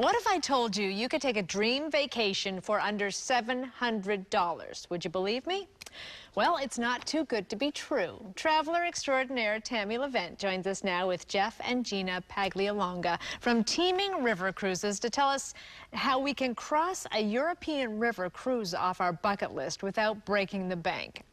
What if I told you you could take a dream vacation for under $700? Would you believe me? Well, it's not too good to be true. Traveler extraordinaire Tammy Levent joins us now with Jeff and Gina Paglialonga from Teeming River Cruises to tell us how we can cross a European river cruise off our bucket list without breaking the bank.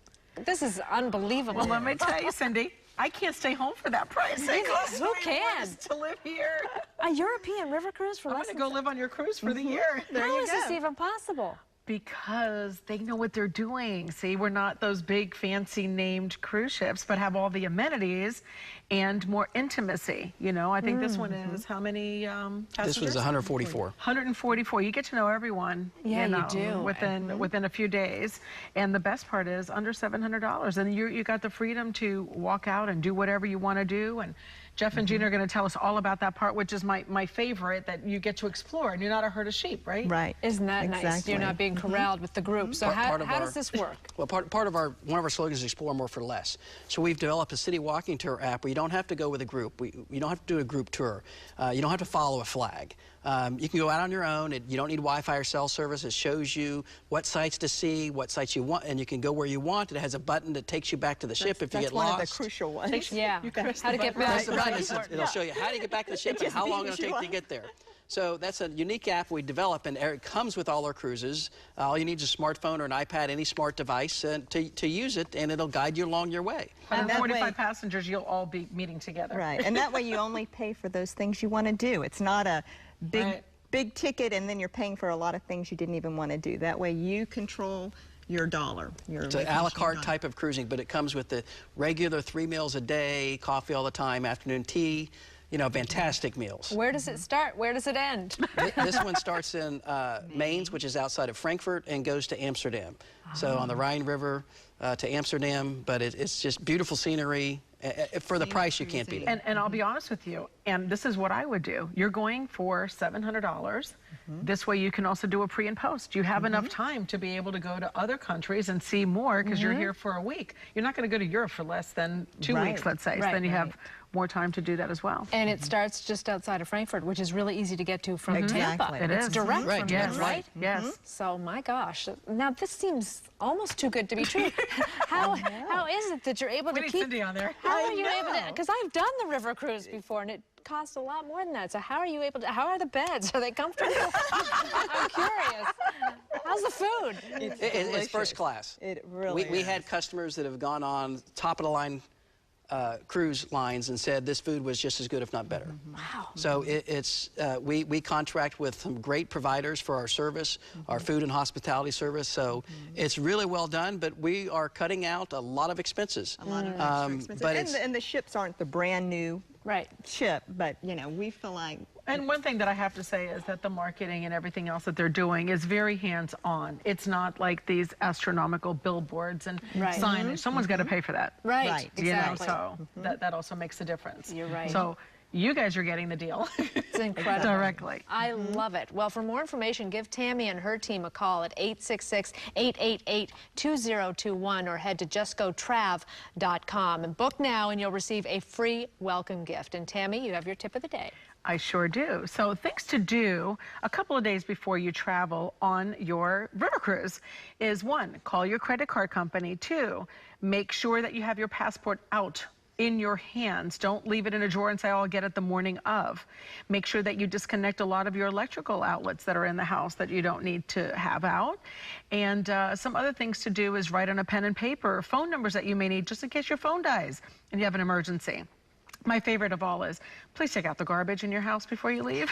This is unbelievable. Well, let me tell you, Cindy, I can't stay home for that price. Who can? To live here. A European river cruise for less I'm than... going to go live on your cruise for the year. How is this even possible? Because they know what they're doing. See, we're not those big fancy named cruise ships, but have all the amenities and more intimacy. You know, I think this one is how many passengers? This one's 144. 144. You get to know everyone. Yeah, you know, you do. Within a few days. And the best part is under $700. And you got the freedom to walk out and do whatever you want to do. And Jeff and Gina are going to tell us all about that part, which is my favorite, that you get to explore and you're not a herd of sheep, right? Right. Isn't that nice? You're not being corralled with the group. So how does this work? Well, one of our slogans is explore more for less. So we've developed a city walking tour app where you don't have to go with a group. You don't have to do a group tour. You don't have to follow a flag. You can go out on your own. You don't need Wi-Fi or cell service. It shows you what sites to see, what sites you want, and you can go where you want. It has a button that takes you back to the ship if you get lost. That's one of the crucial ones. Yeah. How to get back. It'll show you how to get back to the ship and how long it'll take to get there. So that's a unique app we develop, and it comes with all our cruises. All you need is a smartphone or an iPad, any smart device, to use it, and it'll guide you along your way. And 45 passengers, you'll all be meeting together. Right, and that way you only pay for those things you want to do. It's not a big ticket, and then you're paying for a lot of things you didn't even want to do. That way you control your dollar. It's an a la carte type of cruising, but it comes with the regular 3 meals a day, coffee all the time, afternoon tea. You know, fantastic meals. Where does it start? Where does it end? This one starts in Mainz, which is outside of Frankfurt, and goes to Amsterdam. So on the Rhine River to Amsterdam, but it's just beautiful scenery. For the price, you can't beat it. And I'll be honest with you, and this is what I would do. You're going for $700. This way you can also do a pre and post. You have enough time to be able to go to other countries and see more because you're here for a week. You're not going to go to Europe for less than 2 weeks, let's say. So then you have more time to do that as well. And it starts just outside of Frankfurt, which is really easy to get to from Tampa. It's direct from here, right? Yes. So, my gosh. Now, this seems almost too good to be true. How is it that you're able to keep... Cindy on there. How are you able to... Because I've done the river cruise before, and it costs a lot more than that. So how are you able to... How are the beds? Are they comfortable? I'm curious. How's the food? It's first class. It really We had customers that have gone on top-of-the-line cruise lines and said this food was just as good, if not better. Wow. So we contract with some great providers for our service, our food and hospitality service. So it's really well done, but we are cutting out a lot of expenses. A lot of extra expenses. And the ships aren't the brand new ship, but you know, we feel like... And one thing that I have to say is that the marketing and everything else that they're doing is very hands-on. It's not like these astronomical billboards and signage. Someone's got to pay for that. Right, You know, exactly. so that also makes a difference. You're right. So you guys are getting the deal. It's incredible. Directly. I love it. Well, for more information, give Tammy and her team a call at 866-888-2021 or head to justgotrav.com and book now and you'll receive a free welcome gift. And Tammy, you have your tip of the day. I sure do. So things to do a couple of days before you travel on your river cruise is 1, call your credit card company. 2, make sure that you have your passport out in your hands. Don't leave it in a drawer and say, oh, I'll get it the morning of. Make sure that you disconnect a lot of your electrical outlets that are in the house that you don't need to have out. And some other things to do is write on a pen and paper phone numbers that you may need just in case your phone dies and you have an emergency. My favorite of all is, please take out the garbage in your house before you leave.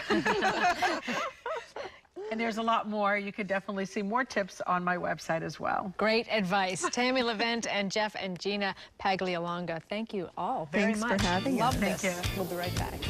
And there's a lot more. You could definitely see more tips on my website as well. Great advice. Tammy Levent and Jeff and Gina Paglialonga, thank you all very much. Thanks for having us. Love this. Thank you. We'll be right back.